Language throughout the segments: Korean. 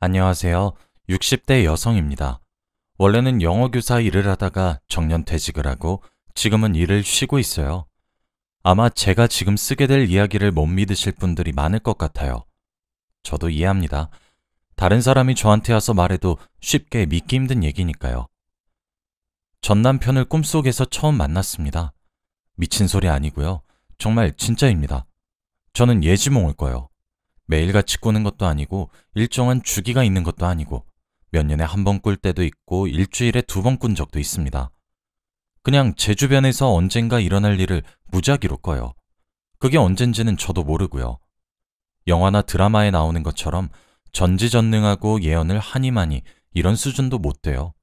안녕하세요. 60대 여성입니다. 원래는 영어 교사 일을 하다가 정년퇴직을 하고 지금은 일을 쉬고 있어요. 아마 제가 지금 쓰게 될 이야기를 못 믿으실 분들이 많을 것 같아요. 저도 이해합니다. 다른 사람이 저한테 와서 말해도 쉽게 믿기 힘든 얘기니까요. 전 남편을 꿈속에서 처음 만났습니다. 미친 소리 아니고요. 정말 진짜입니다. 저는 예지몽을 꿔요. 매일같이 꾸는 것도 아니고 일정한 주기가 있는 것도 아니고 몇 년에 한 번 꿀 때도 있고 일주일에 2번 꾼 적도 있습니다. 그냥 제 주변에서 언젠가 일어날 일을 무작위로 꿔요. 그게 언젠지는 저도 모르고요. 영화나 드라마에 나오는 것처럼 전지전능하고 예언을 하니마니 이런 수준도 못 돼요.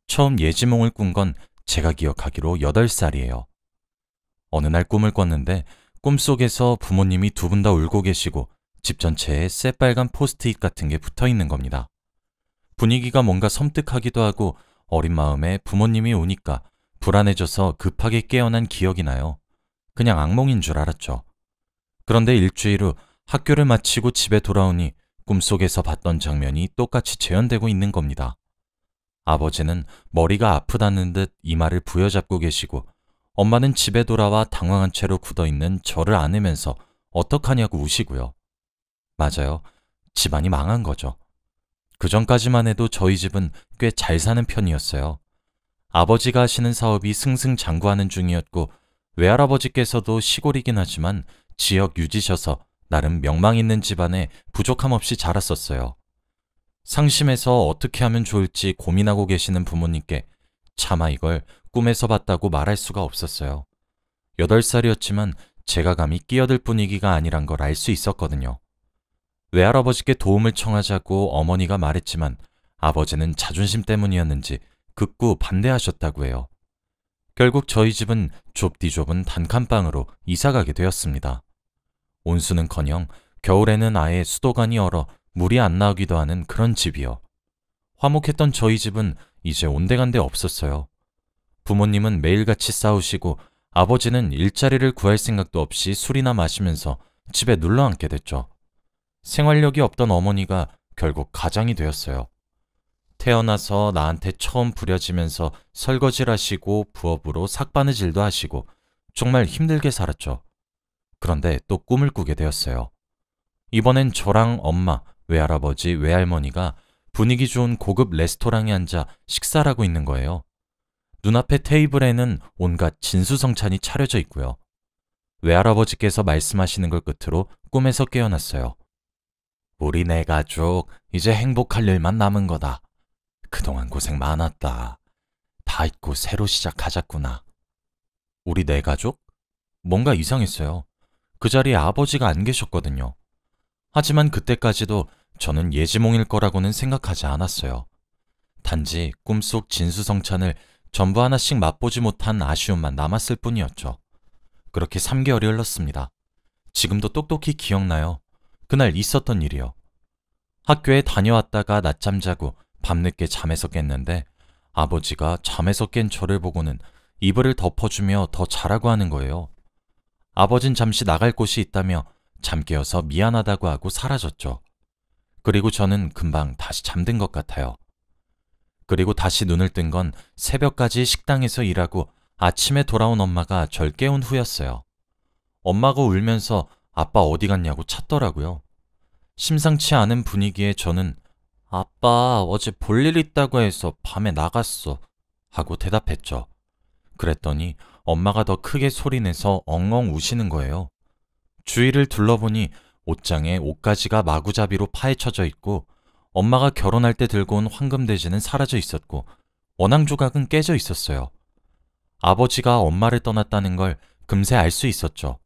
처음 예지몽을 꾼 건 제가 기억하기로 8살이에요. 어느 날 꿈을 꿨는데 꿈속에서 부모님이 2분 다 울고 계시고 집 전체에 새빨간 포스트잇 같은 게 붙어 있는 겁니다. 분위기가 뭔가 섬뜩하기도 하고 어린 마음에 부모님이 우니까 불안해져서 급하게 깨어난 기억이 나요. 그냥 악몽인 줄 알았죠. 그런데 일주일 후 학교를 마치고 집에 돌아오니 꿈속에서 봤던 장면이 똑같이 재현되고 있는 겁니다. 아버지는 머리가 아프다는 듯 이마를 부여잡고 계시고 엄마는 집에 돌아와 당황한 채로 굳어있는 저를 안으면서 어떡하냐고 우시고요. 맞아요. 집안이 망한 거죠. 그 전까지만 해도 저희 집은 꽤 잘 사는 편이었어요. 아버지가 하시는 사업이 승승장구하는 중이었고 외할아버지께서도 시골이긴 하지만 지역 유지셔서 나름 명망 있는 집안에 부족함 없이 자랐었어요. 상심해서 어떻게 하면 좋을지 고민하고 계시는 부모님께 차마 이걸 꿈에서 봤다고 말할 수가 없었어요. 8살이었지만 제가 감히 끼어들 분위기가 아니란 걸 알 수 있었거든요. 외할아버지께 도움을 청하자고 어머니가 말했지만 아버지는 자존심 때문이었는지 극구 반대하셨다고 해요. 결국 저희 집은 좁디 좁은 단칸방으로 이사가게 되었습니다. 온수는커녕 겨울에는 아예 수도관이 얼어 물이 안 나오기도 하는 그런 집이요. 화목했던 저희 집은 이제 온데간데 없었어요. 부모님은 매일같이 싸우시고 아버지는 일자리를 구할 생각도 없이 술이나 마시면서 집에 눌러앉게 됐죠. 생활력이 없던 어머니가 결국 가장이 되었어요. 태어나서 나한테 처음 부려지면서 설거지를 하시고 부업으로 삭바느질도 하시고 정말 힘들게 살았죠. 그런데 또 꿈을 꾸게 되었어요. 이번엔 저랑 엄마, 외할아버지, 외할머니가 분위기 좋은 고급 레스토랑에 앉아 식사를 하고 있는 거예요. 눈앞에 테이블에는 온갖 진수성찬이 차려져 있고요. 외할아버지께서 말씀하시는 걸 끝으로 꿈에서 깨어났어요. 우리 네 가족 이제 행복할 일만 남은 거다. 그동안 고생 많았다. 다 잊고 새로 시작하자꾸나. 우리 네 가족? 뭔가 이상했어요. 그 자리에 아버지가 안 계셨거든요. 하지만 그때까지도 저는 예지몽일 거라고는 생각하지 않았어요. 단지 꿈속 진수성찬을 전부 하나씩 맛보지 못한 아쉬움만 남았을 뿐이었죠. 그렇게 3개월이 흘렀습니다. 지금도 똑똑히 기억나요. 그날 있었던 일이요. 학교에 다녀왔다가 낮잠 자고 밤늦게 잠에서 깼는데 아버지가 잠에서 깬 저를 보고는 이불을 덮어주며 더 자라고 하는 거예요. 아버진 잠시 나갈 곳이 있다며 잠 깨어서 미안하다고 하고 사라졌죠. 그리고 저는 금방 다시 잠든 것 같아요. 그리고 다시 눈을 뜬 건 새벽까지 식당에서 일하고 아침에 돌아온 엄마가 절 깨운 후였어요. 엄마가 울면서 아빠 어디 갔냐고 찾더라고요. 심상치 않은 분위기에 저는 아빠 어제 볼 일 있다고 해서 밤에 나갔어 하고 대답했죠. 그랬더니 엄마가 더 크게 소리내서 엉엉 우시는 거예요. 주위를 둘러보니 옷장에 옷가지가 마구잡이로 파헤쳐져 있고 엄마가 결혼할 때 들고 온 황금돼지는 사라져 있었고 원앙 조각은 깨져 있었어요. 아버지가 엄마를 떠났다는 걸 금세 알 수 있었죠.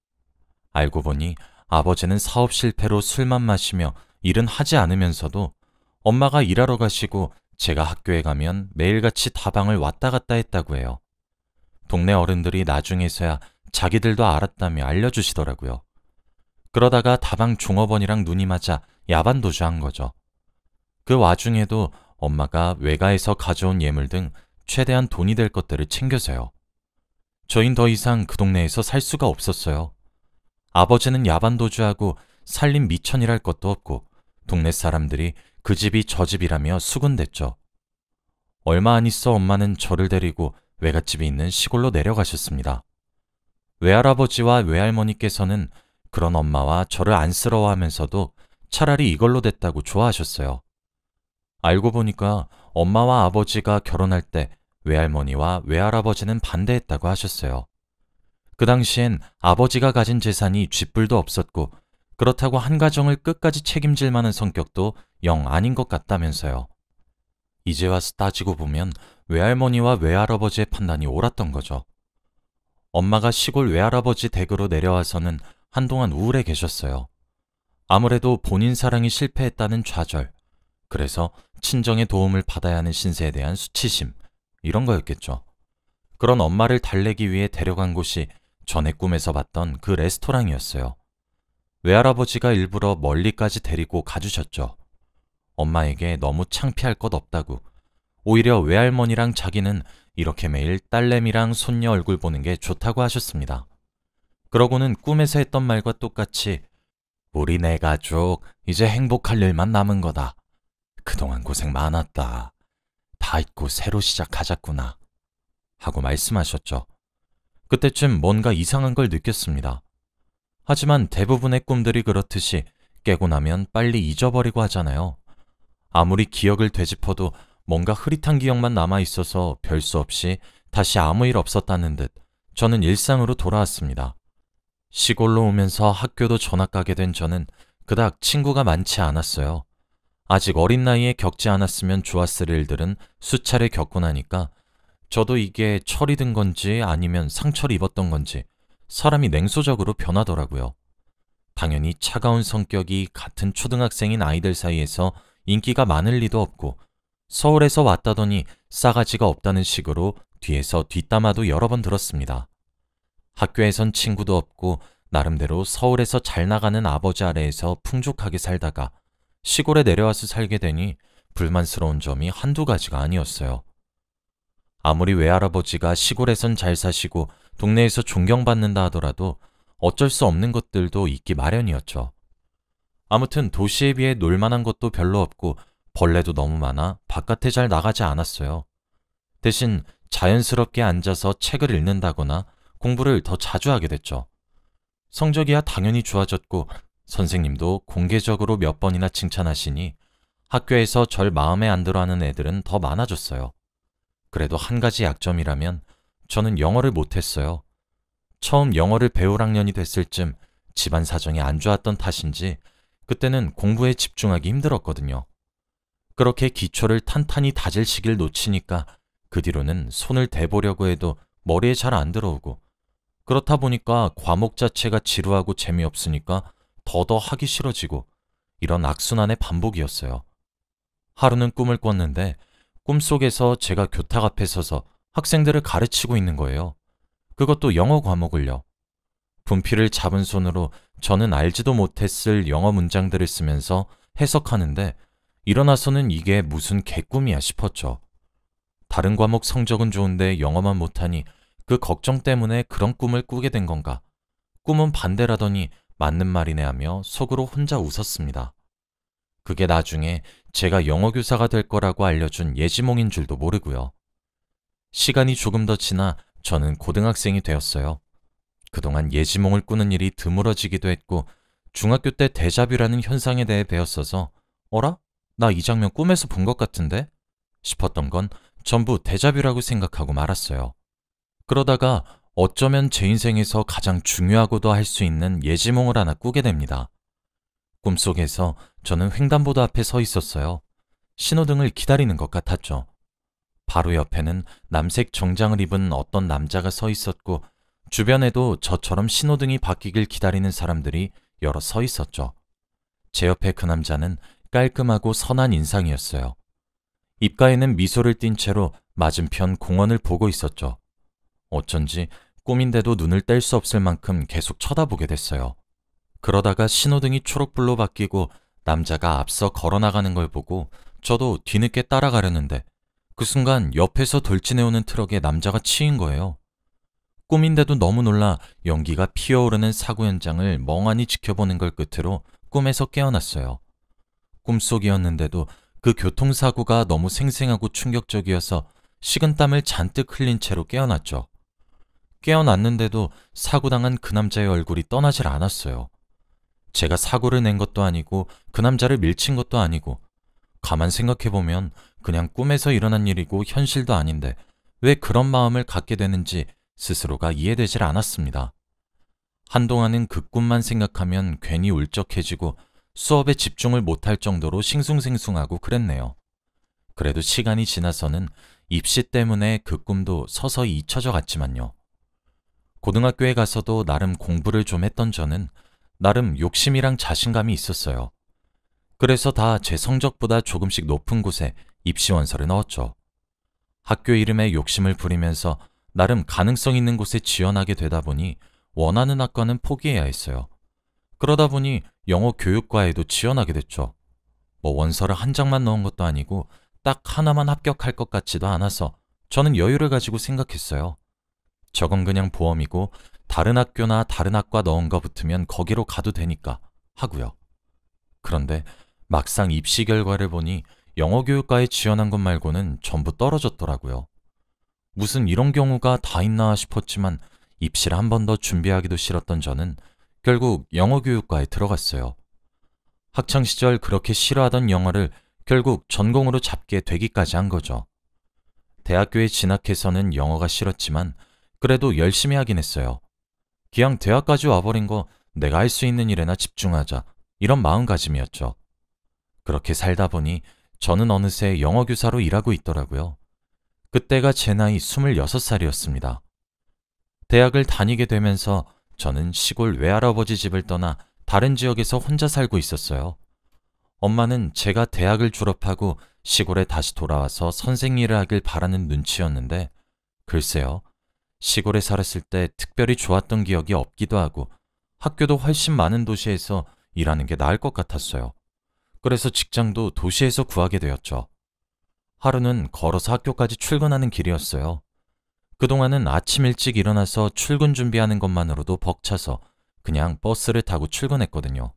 알고 보니 아버지는 사업 실패로 술만 마시며 일은 하지 않으면서도 엄마가 일하러 가시고 제가 학교에 가면 매일같이 다방을 왔다 갔다 했다고 해요. 동네 어른들이 나중에서야 자기들도 알았다며 알려주시더라고요. 그러다가 다방 종업원이랑 눈이 맞아 야반도주한 거죠. 그 와중에도 엄마가 외가에서 가져온 예물 등 최대한 돈이 될 것들을 챙겨서요. 저흰 더 이상 그 동네에서 살 수가 없었어요. 아버지는 야반도주하고 살림 미천이랄 것도 없고 동네 사람들이 그 집이 저 집이라며 수군댔죠. 얼마 안 있어 엄마는 저를 데리고 외갓집이 있는 시골로 내려가셨습니다. 외할아버지와 외할머니께서는 그런 엄마와 저를 안쓰러워하면서도 차라리 이걸로 됐다고 좋아하셨어요. 알고 보니까 엄마와 아버지가 결혼할 때 외할머니와 외할아버지는 반대했다고 하셨어요. 그 당시엔 아버지가 가진 재산이 쥐뿔도 없었고 그렇다고 한 가정을 끝까지 책임질 만한 성격도 영 아닌 것 같다면서요. 이제 와서 따지고 보면 외할머니와 외할아버지의 판단이 옳았던 거죠. 엄마가 시골 외할아버지 댁으로 내려와서는 한동안 우울해 계셨어요. 아무래도 본인 사랑이 실패했다는 좌절, 그래서 친정의 도움을 받아야 하는 신세에 대한 수치심, 이런 거였겠죠. 그런 엄마를 달래기 위해 데려간 곳이 전에 꿈에서 봤던 그 레스토랑이었어요. 외할아버지가 일부러 멀리까지 데리고 가주셨죠. 엄마에게 너무 창피할 것 없다고. 오히려 외할머니랑 자기는 이렇게 매일 딸내미랑 손녀 얼굴 보는 게 좋다고 하셨습니다. 그러고는 꿈에서 했던 말과 똑같이 우리 네 가족 이제 행복할 일만 남은 거다. 그동안 고생 많았다. 다 잊고 새로 시작하자꾸나. 하고 말씀하셨죠. 그때쯤 뭔가 이상한 걸 느꼈습니다. 하지만 대부분의 꿈들이 그렇듯이 깨고 나면 빨리 잊어버리고 하잖아요. 아무리 기억을 되짚어도 뭔가 흐릿한 기억만 남아있어서 별 수 없이 다시 아무 일 없었다는 듯 저는 일상으로 돌아왔습니다. 시골로 오면서 학교도 전학 가게 된 저는 그닥 친구가 많지 않았어요. 아직 어린 나이에 겪지 않았으면 좋았을 일들은 수차례 겪고 나니까 저도 이게 철이 든 건지 아니면 상처를 입었던 건지 사람이 냉소적으로 변하더라고요. 당연히 차가운 성격이 같은 초등학생인 아이들 사이에서 인기가 많을 리도 없고 서울에서 왔다더니 싸가지가 없다는 식으로 뒤에서 뒷담화도 여러 번 들었습니다. 학교에선 친구도 없고 나름대로 서울에서 잘 나가는 아버지 아래에서 풍족하게 살다가 시골에 내려와서 살게 되니 불만스러운 점이 한두 가지가 아니었어요. 아무리 외할아버지가 시골에선 잘 사시고 동네에서 존경받는다 하더라도 어쩔 수 없는 것들도 있기 마련이었죠. 아무튼 도시에 비해 놀만한 것도 별로 없고 벌레도 너무 많아 바깥에 잘 나가지 않았어요. 대신 자연스럽게 앉아서 책을 읽는다거나 공부를 더 자주 하게 됐죠. 성적이야 당연히 좋아졌고 선생님도 공개적으로 몇 번이나 칭찬하시니 학교에서 절 마음에 안 들어하는 애들은 더 많아졌어요. 그래도 한 가지 약점이라면 저는 영어를 못했어요. 처음 영어를 배울 학년이 됐을 쯤 집안 사정이 안 좋았던 탓인지 그때는 공부에 집중하기 힘들었거든요. 그렇게 기초를 탄탄히 다질 시기를 놓치니까 그 뒤로는 손을 대보려고 해도 머리에 잘 안 들어오고 그렇다 보니까 과목 자체가 지루하고 재미없으니까 더더 하기 싫어지고 이런 악순환의 반복이었어요. 하루는 꿈을 꿨는데 꿈속에서 제가 교탁 앞에 서서 학생들을 가르치고 있는 거예요. 그것도 영어 과목을요. 분필을 잡은 손으로 저는 알지도 못했을 영어 문장들을 쓰면서 해석하는데 일어나서는 이게 무슨 개꿈이야 싶었죠. 다른 과목 성적은 좋은데 영어만 못하니 그 걱정 때문에 그런 꿈을 꾸게 된 건가. 꿈은 반대라더니 맞는 말이네 하며 속으로 혼자 웃었습니다. 그게 나중에 제가 영어 교사가 될 거라고 알려준 예지몽인 줄도 모르고요. 시간이 조금 더 지나 저는 고등학생이 되었어요. 그동안 예지몽을 꾸는 일이 드물어지기도 했고 중학교 때 데자뷰라는 현상에 대해 배웠어서 어라? 나 이 장면 꿈에서 본 것 같은데? 싶었던 건 전부 데자뷰라고 생각하고 말았어요. 그러다가 어쩌면 제 인생에서 가장 중요하고도 할 수 있는 예지몽을 하나 꾸게 됩니다. 꿈속에서 저는 횡단보도 앞에 서 있었어요. 신호등을 기다리는 것 같았죠. 바로 옆에는 남색 정장을 입은 어떤 남자가 서 있었고 주변에도 저처럼 신호등이 바뀌길 기다리는 사람들이 여러 서 있었죠. 제 옆에 그 남자는 깔끔하고 선한 인상이었어요. 입가에는 미소를 띤 채로 맞은편 공원을 보고 있었죠. 어쩐지 꿈인데도 눈을 뗄 수 없을 만큼 계속 쳐다보게 됐어요. 그러다가 신호등이 초록불로 바뀌고 남자가 앞서 걸어나가는 걸 보고 저도 뒤늦게 따라가려는데 그 순간 옆에서 돌진해오는 트럭에 남자가 치인 거예요. 꿈인데도 너무 놀라 연기가 피어오르는 사고 현장을 멍하니 지켜보는 걸 끝으로 꿈에서 깨어났어요. 꿈속이었는데도 그 교통사고가 너무 생생하고 충격적이어서 식은땀을 잔뜩 흘린 채로 깨어났죠. 깨어났는데도 사고당한 그 남자의 얼굴이 떠나질 않았어요. 제가 사고를 낸 것도 아니고 그 남자를 밀친 것도 아니고 가만 생각해보면 그냥 꿈에서 일어난 일이고 현실도 아닌데 왜 그런 마음을 갖게 되는지 스스로가 이해되질 않았습니다. 한동안은 그 꿈만 생각하면 괜히 울적해지고 수업에 집중을 못할 정도로 싱숭생숭하고 그랬네요. 그래도 시간이 지나서는 입시 때문에 그 꿈도 서서히 잊혀져 갔지만요. 고등학교에 가서도 나름 공부를 좀 했던 저는 나름 욕심이랑 자신감이 있었어요. 그래서 다 제 성적보다 조금씩 높은 곳에 입시원서를 넣었죠. 학교 이름에 욕심을 부리면서 나름 가능성 있는 곳에 지원하게 되다 보니 원하는 학과는 포기해야 했어요. 그러다 보니 영어 교육과에도 지원하게 됐죠. 뭐 원서를 한 장만 넣은 것도 아니고 딱 하나만 합격할 것 같지도 않아서 저는 여유를 가지고 생각했어요. 저건 그냥 보험이고 다른 학교나 다른 학과 넣은 거 붙으면 거기로 가도 되니까 하고요. 그런데 막상 입시 결과를 보니 영어 교육과에 지원한 것 말고는 전부 떨어졌더라고요. 무슨 이런 경우가 다 있나 싶었지만 입시를 한 번 더 준비하기도 싫었던 저는 결국 영어 교육과에 들어갔어요. 학창시절 그렇게 싫어하던 영어를 결국 전공으로 잡게 되기까지 한 거죠. 대학교에 진학해서는 영어가 싫었지만 그래도 열심히 하긴 했어요. 그냥 대학까지 와버린 거 내가 할 수 있는 일에나 집중하자 이런 마음가짐이었죠. 그렇게 살다 보니 저는 어느새 영어교사로 일하고 있더라고요. 그때가 제 나이 26살이었습니다. 대학을 다니게 되면서 저는 시골 외할아버지 집을 떠나 다른 지역에서 혼자 살고 있었어요. 엄마는 제가 대학을 졸업하고 시골에 다시 돌아와서 선생 일을 하길 바라는 눈치였는데 글쎄요. 시골에 살았을 때 특별히 좋았던 기억이 없기도 하고 학교도 훨씬 많은 도시에서 일하는 게 나을 것 같았어요. 그래서 직장도 도시에서 구하게 되었죠. 하루는 걸어서 학교까지 출근하는 길이었어요. 그동안은 아침 일찍 일어나서 출근 준비하는 것만으로도 벅차서 그냥 버스를 타고 출근했거든요.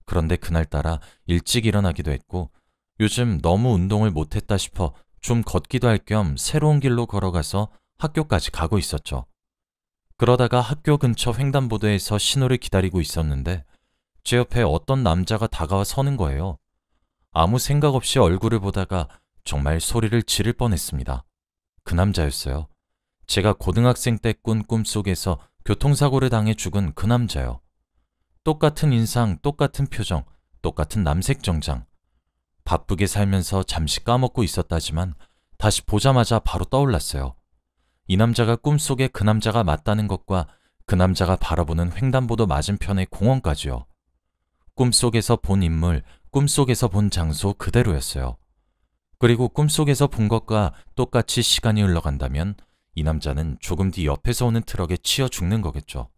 그런데 그날따라 일찍 일어나기도 했고 요즘 너무 운동을 못했다 싶어 좀 걷기도 할 겸 새로운 길로 걸어가서 학교까지 가고 있었죠. 그러다가 학교 근처 횡단보도에서 신호를 기다리고 있었는데 제 옆에 어떤 남자가 다가와 서는 거예요. 아무 생각 없이 얼굴을 보다가 정말 소리를 지를 뻔했습니다. 그 남자였어요. 제가 고등학생 때 꾼 꿈속에서 교통사고를 당해 죽은 그 남자요. 똑같은 인상, 똑같은 표정, 똑같은 남색 정장. 바쁘게 살면서 잠시 까먹고 있었다지만 다시 보자마자 바로 떠올랐어요. 이 남자가 꿈속에 그 남자가 맞다는 것과 그 남자가 바라보는 횡단보도 맞은편의 공원까지요. 꿈속에서 본 인물, 꿈속에서 본 장소 그대로였어요. 그리고 꿈속에서 본 것과 똑같이 시간이 흘러간다면 이 남자는 조금 뒤 옆에서 오는 트럭에 치여 죽는 거겠죠.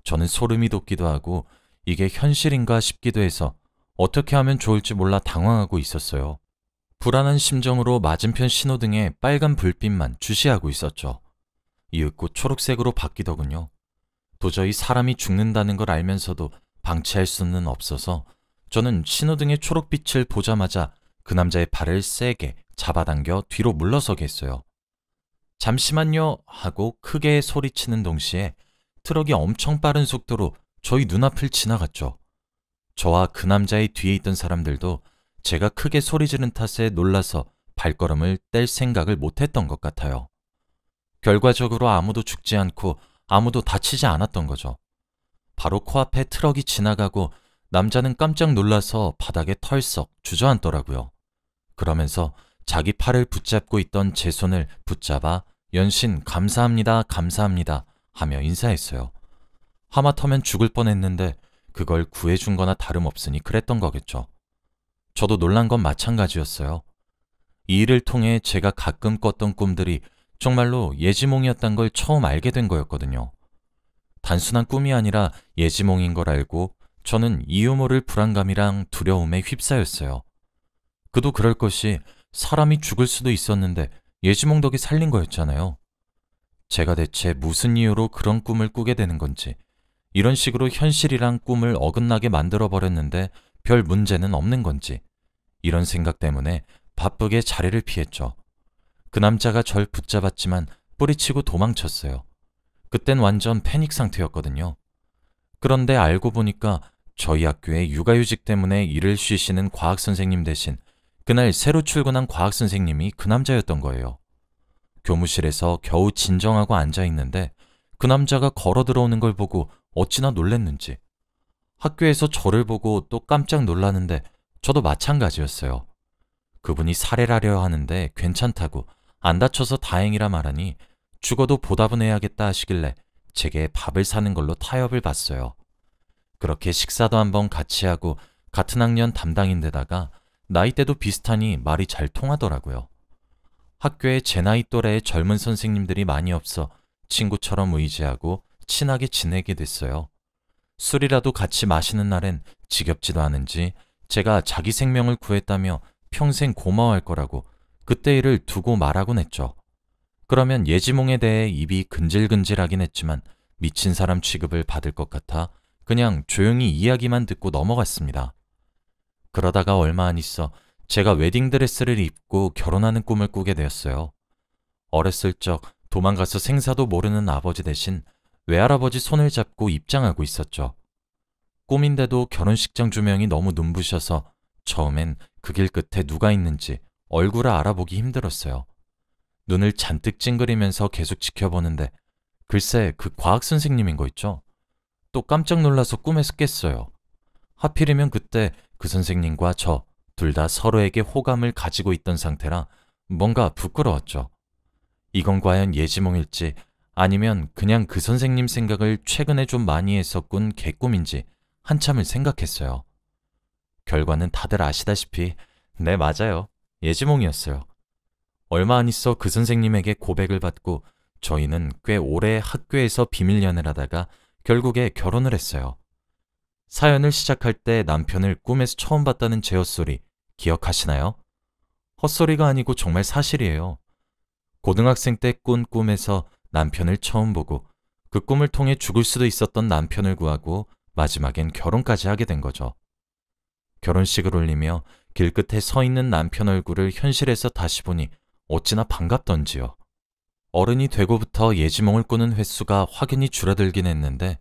저는 소름이 돋기도 하고 이게 현실인가 싶기도 해서 어떻게 하면 좋을지 몰라 당황하고 있었어요. 불안한 심정으로 맞은편 신호등에 빨간 불빛만 주시하고 있었죠. 이윽고 초록색으로 바뀌더군요. 도저히 사람이 죽는다는 걸 알면서도 방치할 수는 없어서 저는 신호등의 초록빛을 보자마자 그 남자의 발을 세게 잡아당겨 뒤로 물러서게 했어요. 잠시만요 하고 크게 소리치는 동시에 트럭이 엄청 빠른 속도로 저희 눈앞을 지나갔죠. 저와 그 남자의 뒤에 있던 사람들도 제가 크게 소리 지른 탓에 놀라서 발걸음을 뗄 생각을 못했던 것 같아요. 결과적으로 아무도 죽지 않고 아무도 다치지 않았던 거죠. 바로 코앞에 트럭이 지나가고 남자는 깜짝 놀라서 바닥에 털썩 주저앉더라고요. 그러면서 자기 팔을 붙잡고 있던 제 손을 붙잡아 연신 감사합니다, 감사합니다 하며 인사했어요. 하마터면 죽을 뻔했는데 그걸 구해준 거나 다름없으니 그랬던 거겠죠. 저도 놀란 건 마찬가지였어요. 이 일을 통해 제가 가끔 꿨던 꿈들이 정말로 예지몽이었단 걸 처음 알게 된 거였거든요. 단순한 꿈이 아니라 예지몽인 걸 알고 저는 이유 모를 불안감이랑 두려움에 휩싸였어요. 그도 그럴 것이 사람이 죽을 수도 있었는데 예지몽 덕에 살린 거였잖아요. 제가 대체 무슨 이유로 그런 꿈을 꾸게 되는 건지, 이런 식으로 현실이랑 꿈을 어긋나게 만들어버렸는데 별 문제는 없는 건지, 이런 생각 때문에 바쁘게 자리를 피했죠. 그 남자가 절 붙잡았지만 뿌리치고 도망쳤어요. 그땐 완전 패닉 상태였거든요. 그런데 알고 보니까 저희 학교에 육아휴직 때문에 일을 쉬시는 과학선생님 대신 그날 새로 출근한 과학선생님이 그 남자였던 거예요. 교무실에서 겨우 진정하고 앉아있는데 그 남자가 걸어 들어오는 걸 보고 어찌나 놀랬는지. 학교에서 저를 보고 또 깜짝 놀라는데 저도 마찬가지였어요. 그분이 살해하려 하는데 괜찮다고 안 다쳐서 다행이라 말하니 죽어도 보답은 해야겠다 하시길래 제게 밥을 사는 걸로 타협을 봤어요. 그렇게 식사도 한번 같이 하고 같은 학년 담당인데다가 나이대도 비슷하니 말이 잘 통하더라고요. 학교에 제 나이 또래의 젊은 선생님들이 많이 없어 친구처럼 의지하고 친하게 지내게 됐어요. 술이라도 같이 마시는 날엔 지겹지도 않은지 제가 자기 생명을 구했다며 평생 고마워할 거라고 그때 일을 두고 말하곤 했죠. 그러면 예지몽에 대해 입이 근질근질하긴 했지만 미친 사람 취급을 받을 것 같아 그냥 조용히 이야기만 듣고 넘어갔습니다. 그러다가 얼마 안 있어 제가 웨딩드레스를 입고 결혼하는 꿈을 꾸게 되었어요. 어렸을 적 도망가서 생사도 모르는 아버지 대신 외할아버지 손을 잡고 입장하고 있었죠. 꿈인데도 결혼식장 조명이 너무 눈부셔서 처음엔 그 길 끝에 누가 있는지 얼굴을 알아보기 힘들었어요. 눈을 잔뜩 찡그리면서 계속 지켜보는데 글쎄 그 과학 선생님인 거 있죠? 또 깜짝 놀라서 꿈에서 깼어요. 하필이면 그때 그 선생님과 저 둘 다 서로에게 호감을 가지고 있던 상태라 뭔가 부끄러웠죠. 이건 과연 예지몽일지 아니면 그냥 그 선생님 생각을 최근에 좀 많이 해서 꾼 개꿈인지 한참을 생각했어요. 결과는 다들 아시다시피 네, 맞아요. 예지몽이었어요. 얼마 안 있어 그 선생님에게 고백을 받고 저희는 꽤 오래 학교에서 비밀 연애를 하다가 결국에 결혼을 했어요. 사연을 시작할 때 남편을 꿈에서 처음 봤다는 제 헛소리 기억하시나요? 헛소리가 아니고 정말 사실이에요. 고등학생 때 꾼 꿈에서 남편을 처음 보고 그 꿈을 통해 죽을 수도 있었던 남편을 구하고 마지막엔 결혼까지 하게 된 거죠. 결혼식을 올리며 길끝에 서 있는 남편 얼굴을 현실에서 다시 보니 어찌나 반갑던지요. 어른이 되고부터 예지몽을 꾸는 횟수가 확연히 줄어들긴 했는데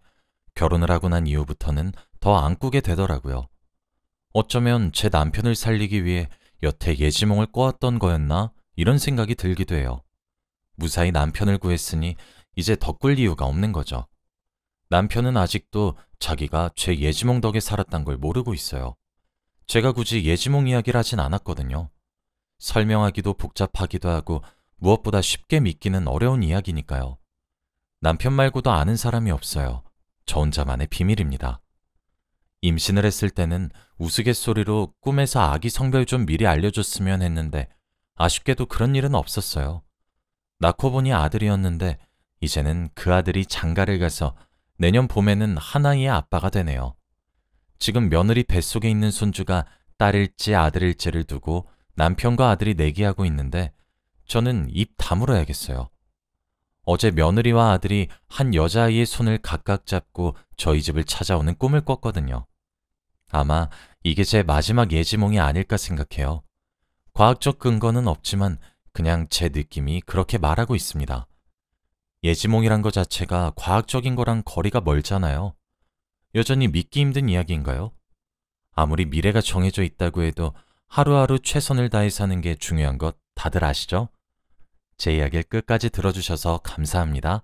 결혼을 하고 난 이후부터는 더 안 꾸게 되더라고요. 어쩌면 제 남편을 살리기 위해 여태 예지몽을 꿔왔던 거였나 이런 생각이 들기도 해요. 무사히 남편을 구했으니 이제 더 꿀 이유가 없는 거죠. 남편은 아직도 자기가 제 예지몽 덕에 살았단 걸 모르고 있어요. 제가 굳이 예지몽 이야기를 하진 않았거든요. 설명하기도 복잡하기도 하고 무엇보다 쉽게 믿기는 어려운 이야기니까요. 남편 말고도 아는 사람이 없어요. 저 혼자만의 비밀입니다. 임신을 했을 때는 우스갯소리로 꿈에서 아기 성별 좀 미리 알려줬으면 했는데 아쉽게도 그런 일은 없었어요. 낳고 보니 아들이었는데 이제는 그 아들이 장가를 가서 내년 봄에는 하나이의 아빠가 되네요. 지금 며느리 뱃속에 있는 손주가 딸일지 아들일지를 두고 남편과 아들이 내기하고 있는데 저는 입 다물어야겠어요. 어제 며느리와 아들이 한 여자아이의 손을 각각 잡고 저희 집을 찾아오는 꿈을 꿨거든요. 아마 이게 제 마지막 예지몽이 아닐까 생각해요. 과학적 근거는 없지만 그냥 제 느낌이 그렇게 말하고 있습니다. 예지몽이란 것 자체가 과학적인 거랑 거리가 멀잖아요. 여전히 믿기 힘든 이야기인가요? 아무리 미래가 정해져 있다고 해도 하루하루 최선을 다해 사는 게 중요한 것 다들 아시죠? 제 이야기를 끝까지 들어주셔서 감사합니다.